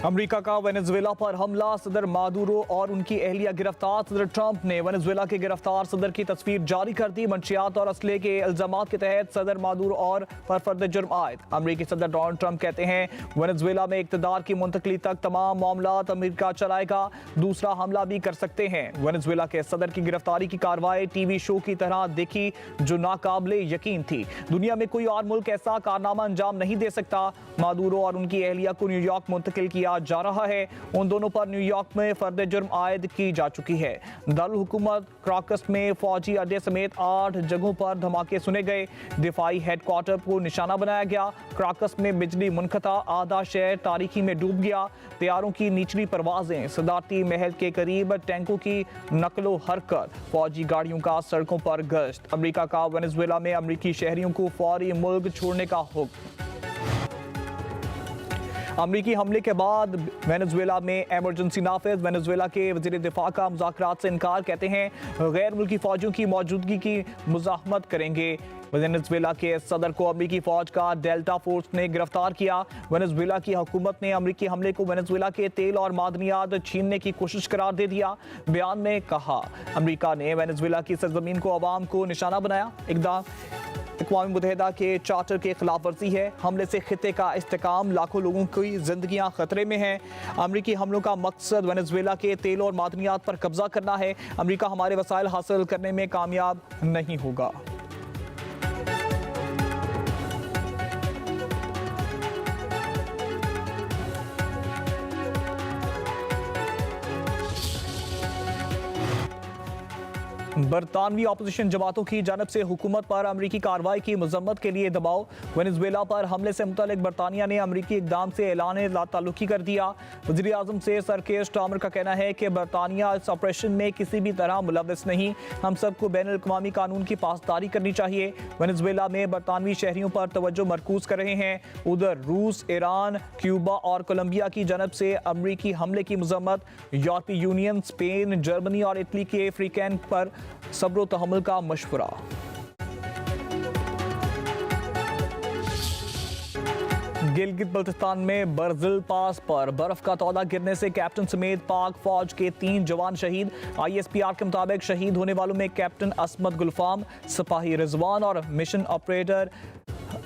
America का Venezuela पर हमला, सदर मादुरो और उनकी अहलिया गिरफ्तार। सदर ट्रंप ने वेनेजुएला के गिरफ्तार सदर की तस्वीर जारी कर दी। मंशियात और असले के इल्जामात के तहत सदर मादुरो और पर फर्द जुर्म आयद। अमेरिकी सदर डोनाल्ड ट्रंप कहते हैं वेनेजुएला में इक़्तिदार की मुंतकली तक तमाम मामलात अमेरिका चलाएगा, दूसरा हमला भी कर सकते हैं। वेनेजुएला के सदर की गिरफ्तारी की कार्रवाई टीवी शो की तरह देखी जो नाकाबिले यकीन थी। दुनिया में कोई और मुल्क ऐसा कारनामा अंजाम नहीं दे सकता। मादुरो और उनकी अहलिया को न्यूयॉर्क मुंतकिल किया जा रहा है। उन दोनों पर न्यूयॉर्क में फर्द जुर्म आयद की जा चुकी है। दारुल हुकूमत क्राकस में फौजी अड्डे समेत 8 जगहों पर धमाके सुने गए। दिफाई हेडक्वार्टर को निशाना बनाया गया। क्राकस में बिजली मुनक़ता, आधा शहर तारीकी में डूब गया। तैयारों की निचली परवाजें, सदारती महल के करीब टैंकों की नकलो हरकत, फौजी गाड़ियों का सड़कों पर गश्त। अमेरिका का वेनेजुएला में अमेरिकी शहरियों को फौरी मुल्क छोड़ने का हुक्म। अमरीकी हमले के बाद वेनेजुएला में इमरजेंसी नाफिज। वेनेजुएला के वज़ीर दिफा का मुज़ाकरात से इनकार, कहते हैं गैर मुल्की फौजियों की मौजूदगी की मुज़ाहमत करेंगे। वेनेजुएला के सदर को अमरीकी फौज का डेल्टा फोर्स ने गिरफ्तार किया। वेनेजुएला की हुकूमत ने अमरीकी हमले को वेनेजुएला के तेल और मादनियात छीनने की कोशिश करार दे दिया। बयान में कहा अमरीका ने वेनेजुएला की सरजमीन को अवाम को निशाना बनाया। इक़दाम अक़वाम मुत्तहिदा के चार्टर के खिलाफ वर्जी है। हमले से खिते का इस्तेकाम, लाखों लोगों की जिंदगियां खतरे में हैं। अमरीकी हमलों का मकसद वेनेजुएला के तेल और मादनियात पर कब्जा करना है। अमरीका हमारे वसाइल हासिल करने में कामयाब नहीं होगा। बरतानवी अपोजिशन जमातों की जानब से हुकूमत पर अमरीकी कार्रवाई की मजम्मत के लिए दबाव। वेनेजुएला पर हमले से मुतल्लिक बरतानिया ने अमरीकी इक़दाम से ऐलान लाताल्लुकी कर दिया। वज़ीर आज़म से सर केयर स्टार्मर का कहना है कि बरतानिया इस ऑपरेशन में किसी भी तरह मुलव्वस नहीं। हम सबको बैनुल अक़वामी कानून की पासदारी करनी चाहिए। वेनेजुएला में बरतानवी शहरियों पर तवज्जो मरकूज कर रहे हैं। उधर रूस, ईरान, क्यूबा और कोलंबिया की जानब से अमरीकी हमले की मजम्मत। यूरोपीय यूनियन, स्पेन, जर्मनी और इटली के फ्री कैंप पर सब्र व तहम्मुल का मशवरा। गिलगित बल्तिस्तान में बरजिल पास पर बर्फ का तौदा गिरने से कैप्टन समेत पाक फौज के 3 जवान शहीद। ISPR के मुताबिक शहीद होने वालों में कैप्टन असमत गुलफाम, सिपाही रिजवान और मिशन ऑपरेटर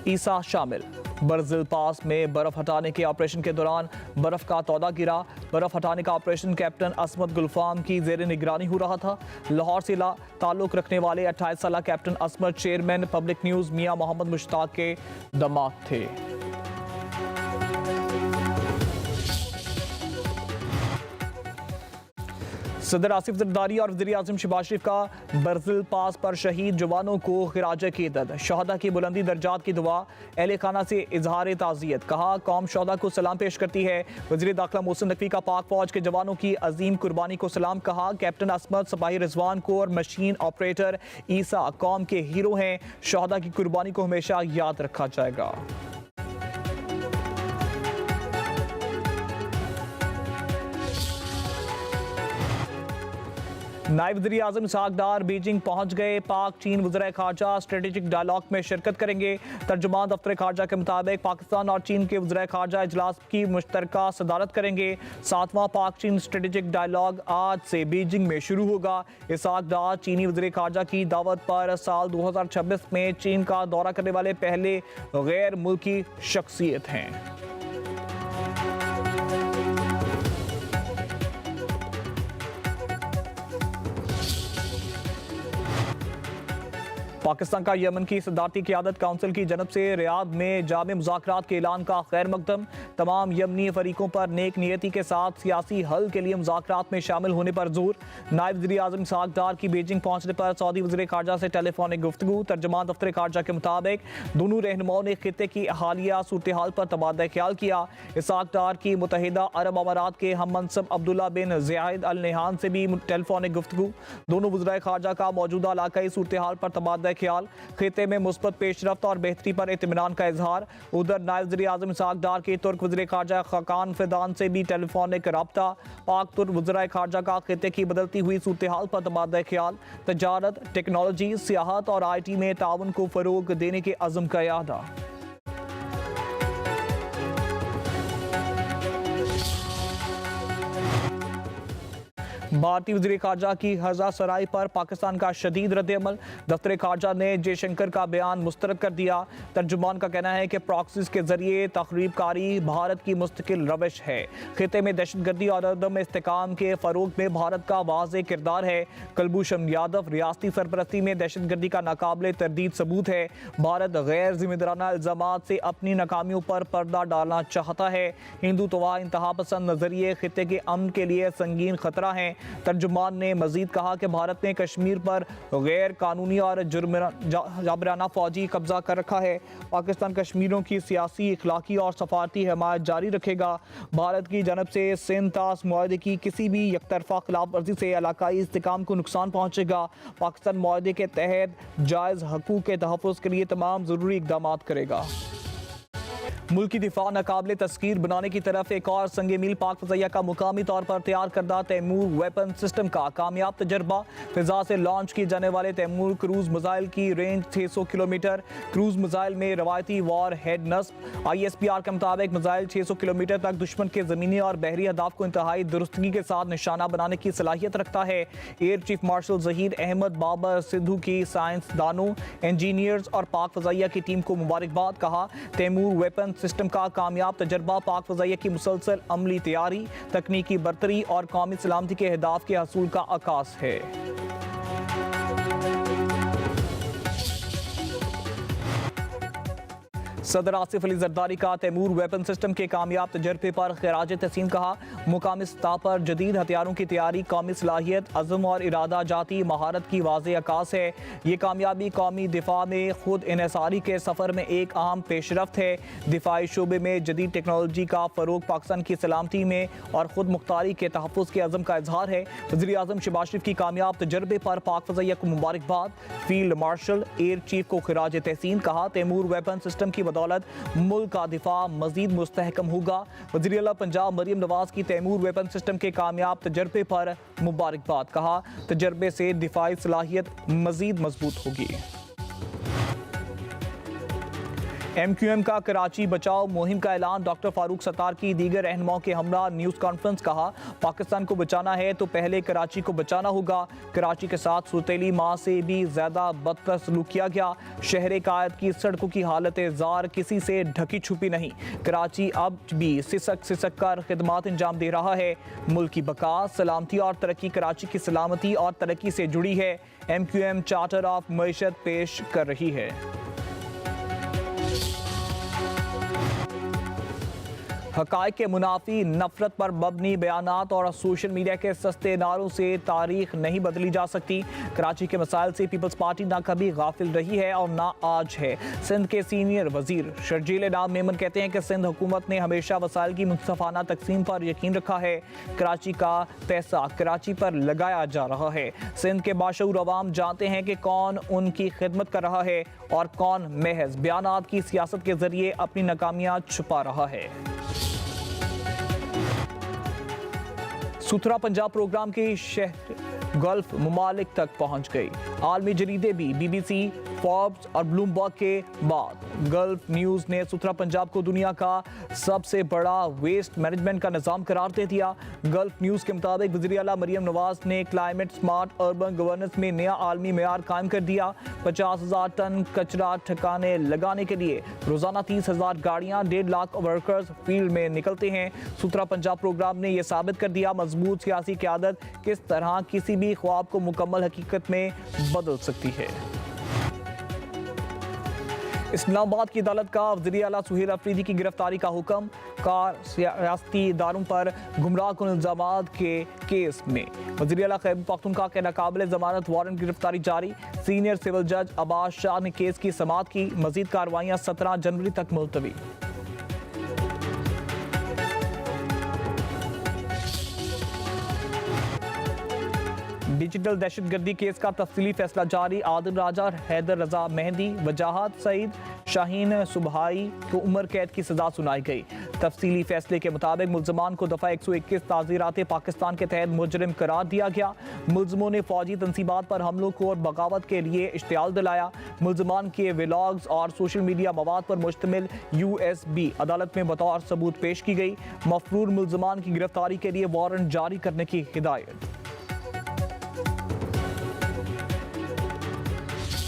ईसा शामिल। बरजिल पास में बर्फ हटाने के ऑपरेशन के दौरान बर्फ का तौदा गिरा। बर्फ हटाने का ऑपरेशन कैप्टन असमत गुलफाम की जेर निगरानी हो रहा था। लाहौर से ताल्लुक रखने वाले 28 साल कैप्टन असमत चेयरमैन पब्लिक न्यूज़ मियां मोहम्मद मुश्ताक के दामाद थे। सदर आसिफ जरदारी और वज़ीर आज़म शहबाज शरीफ का बरजिल पास पर शहीद जवानों को खिराज अक़ीदत, शहदा की बुलंदी दर्जात की दुआ। अहले खाना से इजहार ताज़ियत, कहा कौम शहदा को सलाम पेश करती है। वज़ीर दाखिला मोहसिन नकवी का पाक फौज के जवानों की अजीम कुर्बानी को सलाम, कहा कैप्टन असमत, सिपाही रिजवान को और मशीन ऑपरेटर ईसा कौम के हीरो हैं। शहदा की कुर्बानी को हमेशा याद रखा जाएगा। नायब वज़ीर आज़म इसहाक डार बीजिंग पहुंच गए। पाक चीन वज़ीर ख़ारजा स्ट्रेटेजिक डायलॉग में शिरकत करेंगे। तर्जुमान दफ्तर ख़ारजा के मुताबिक पाकिस्तान और चीन के वज़ीर ख़ारजा इजलास की मुश्तरका सदारत करेंगे। 7वां पाक चीन स्ट्रेटेजिक डायलॉग आज से बीजिंग में शुरू होगा। इसहाक डार चीनी वज़ीर ख़ारजा की दावत पर साल 2026 में चीन का दौरा करने वाले पहले गैर मुल्की शख्सियत हैं। पाकिस्तान का यमन की सदारती क़यादत काउंसिल की जनब से रियाद में जामे मुज़ाकरात के ऐलान का खैर मकदम। तमाम यमनी फरीकों पर नेक नियति के साथ सियासी हल के लिए मुज़ाकरात में शामिल होने पर जोर। नायब वज़ीर आज़म इसहाक डार की बीजिंग पहुंचने पर सऊदी वज़ीर ख़ारजा से टेलीफोनिक गुफ्तगू। तर्जुमान दफ्तर ख़ारजा के मुताबिक दोनों रहनुमाओं ने खित्ते की हालिया सूरत हाल पर तबादला ख्याल किया। इसहाक डार की मुत्तहिदा अरब अमारात के हम मनसब अब्दुल्ला बिन ज़ायद अल नहयान से भी टेलीफोनिक गुफ्तगू। दोनों वज़ीर ख़ारजा का मौजूदा इलाकाई सूरत हाल पर तबादला ख्याल, खित्ते में मुस्बत पेशरफ्त और बेहतरी पर इत्मीनान का इजहार। उधर नायब वज़ीर आज़म इसहाक डार के तुर्क वज़ीर ख़ारजा खाकान फिदान से भी टेलीफोनिक रब्ता। पाक तुर्क वज़ीर ख़ारजा का खित्ते की बदलती हुई सूरत हाल पर तबादला ख्याल। तजारत, टेक्नोलॉजी, सियाहत और IT में ताउन को फ़रोग़ देने के अज़्म का इआदा। भारतीय वज़ीर ख़ारजा की हज़ा सराय पर पाकिस्तान का शदीद रद्द-ए-अमल। दफ्तर ख़ारजा ने जयशंकर का बयान मुस्तरद कर दिया। तर्जुमान का कहना है कि प्रॉक्सीज़ के जरिए तखरीबकारी भारत की मुस्तकिल रविश है। खिते में दहशतगर्दी और अदम इस्तेकाम के फ़रोग में भारत का वाज़ेह किरदार है। कुलभूषण यादव, रियासती सरपरस्ती में दहशतगर्दी का नाकाबिले तरदीद सबूत है। भारत गैर जिम्मेदाराना इल्ज़ामात से अपनी नाकामियों पर पर्दा डालना चाहता है। हिंदुत्व इंतहा पसंद नजरिए खिते के अमन के लिए संगीन खतरा है। तर्जुमान ने मजीद कहा कि भारत ने कश्मीर पर गैर कानूनी और जाबराना फौजी कब्जा कर रखा है। पाकिस्तान कश्मीरियों की सियासी, इखलाकी और सफारती हिमायत जारी रखेगा। भारत की जानब से सिंध तास मुआहदे की किसी भी यकतरफा खिलाफ वर्जी से इलाकाई इस्तेकाम को नुकसान पहुँचेगा। पाकिस्तान मुआहदे के तहत जायज़ हकूक़ के तहफ़्फ़ुज़ के लिए तमाम ज़रूरी इक़दाम करेगा। मुल्क की दिफा नाकाबिले तस्कीर बनाने की तरफ एक और संगे मील पाक फ़ज़ाइया का मुकामी तौर पर तैयार करदा तैमूर वेपन सिस्टम का कामयाब तजर्बा। फ़िज़ा से लॉन्च किए जाने वाले तैमूर क्रूज़ मिसाइल की रेंज 600 किलोमीटर। क्रूज़ मिसाइल में रवायती वॉर हेड नस्ब। ISPR के मुताबिक मिसाइल 600 किलोमीटर तक दुश्मन के ज़मीनी और बहरी अहदाफ को इंतहाई दुरुस्तगी के साथ निशाना बनाने की सलाहियत रखता है। Air chief marshal Zaheer Ahmed Babar Sidhu की साइंसदानों, इंजीनियर्स और पाक फ़ज़ाइया की टीम को मुबारकबाद। कहा, तैमूर वेपन सिस्टम का कामयाब तजर्बा पाक फ़ज़ाइया की मुसलसल अमली तैयारी, तकनीकी बरतरी और कौमी सलामती के अहदाफ के हसूल का आकाश है। सदर आसिफ अली जरदारी का तैमूर वेपन सिस्टम के कामयाब तजर्बे पर खिराज तहसीन। कहा, मुकामी सतह पर जदीद हथियारों की तैयारी कौमी सलाहियत, अज़म और इरादा जाती महारत की वाज़ेह अकास है। ये कामयाबी कौमी दिफा में खुद इन्हसारी के सफ़र में एक अहम पेशरफ्त है। दिफाई शोबे में जदीद टेक्नोलॉजी का फ़रोग पाकिस्तान की सलामती में और ख़ुद मुख्तारी के तहफ़्फ़ुज़ के अज़म का इजहार है। वज़ीर आज़म शहबाज शरीफ की कामयाब तजर्बे पर पाक फ़ज़ाइया को मुबारकबाद। फील्ड मार्शल एयर चीफ को खिराज तहसीन। कहा, तैमूर वेपन सिस्टम की बदौलत मुल्क का दिफा मजीद मुस्तहकम होगा। वज़ीर आला पंजाब मरियम नवाज की तैमूर वेपन सिस्टम के कामयाब तजर्बे पर मुबारकबाद। कहा, तजर्बे से दिफाई सलाहियत मजीद मजबूत होगी। MQM का कराची बचाओ मुहिम का ऐलान। डॉक्टर फारूक सत्तार की दीगर रहनुमाओं के हमरा न्यूज़ कॉन्फ्रेंस। कहा, पाकिस्तान को बचाना है तो पहले कराची को बचाना होगा। कराची के साथ सुतेली माह से भी ज़्यादा बदतर सलूक किया गया। शहर कायद की सड़कों की हालत ज़ार किसी से ढकी छुपी नहीं। कराची अब भी सिसक कर खिदमात अंजाम दे रहा है। मुल्क की बका, सलामती और तरक्की कराची की सलामती और तरक्की से जुड़ी है। MQM चार्टर ऑफ मईशत पेश कर रही है। हक़ाइक़ के मुनाफी, नफरत पर मबनी बयानात और सोशल मीडिया के सस्ते नारों से तारीख नहीं बदली जा सकती। कराची के मसाइल से पीपल्स पार्टी ना कभी गाफिल रही है और ना आज है। सिंध के सीनियर वजीर शर्जील नाम मेमन कहते हैं कि सिंध हुकूमत ने हमेशा वसाइल की मुनसफाना तकसीम पर यकीन रखा है। कराची का पैसा कराची पर लगाया जा रहा है। सिंध के बाशऊर अवाम जानते हैं कि कौन उनकी खिदमत कर रहा है और कौन महज बयानात की सियासत के जरिए अपनी नाकामियां छुपा रहा है। सुथरा पंजाब प्रोग्राम की शहर गल्फ ममालिक तक पहुंच गई। आलमी जरीदे भी BBC, फोर्ब्स और ब्लूमबर्ग के बाद गल्फ न्यूज़ ने सुथरा पंजाब को दुनिया का सबसे बड़ा वेस्ट मैनेजमेंट का निज़ाम करार दे दिया। गल्फ न्यूज़ के मुताबिक वज़ीर आला मरियम नवाज ने क्लाइमेट स्मार्ट अर्बन गवर्नेंस में नया आलमी मेयार कायम कर दिया। 50,000 टन कचरा ठिकाने लगाने के लिए रोज़ाना 30,000 गाड़ियाँ, 1.5 लाख वर्कर्स फील्ड में निकलते हैं। सुथरा पंजाब प्रोग्राम ने यह साबित कर दिया मजबूत सियासी क़यादत किस तरह किसी भी ख्वाब को मुकम्मल हकीकत में बदल सकती है। इस्लामाबाद की अदालत का वज़ीर आला सुहेल अफरीदी की गिरफ्तारी का हुक्म। कार सियासती इदारों पर गुमराहकुन इल्ज़ामात के केस में वज़ीर आला खैबर पख्तूनख्वा के नाकाबिले ज़मानत वारंट गिरफ्तारी जारी। सीनियर सिविल जज अब्बास शाह ने केस की समाअत की। मज़ीद कार्रवाइयाँ 17 जनवरी तक मुलतवी। डिजिटल दहशतगर्दी केस का तफसीली फैसला जारी। आदिल राजा, हैदर रजा मेहंदी, वजाहत सईद, शाहीन सुबहाई को उम्र कैद की सजा सुनाई गई। तफसीली फैसले के मुताबिक मुल्ज़मान को दफ़ा 121 ताज़ीरात पाकिस्तान के तहत मुजरिम करार दिया गया। मुल्ज़मों ने फौजी तनसीबात पर हमलों को और बगावत के लिए इश्तियाल दिलाया। मुल्ज़मान के व्लॉग्स और सोशल मीडिया मवाद पर मुश्तमिल USB अदालत में बतौर सबूत पेश की गई। मफरूर मुल्ज़मान की गिरफ्तारी के लिए वारंट जारी करने की हिदायत।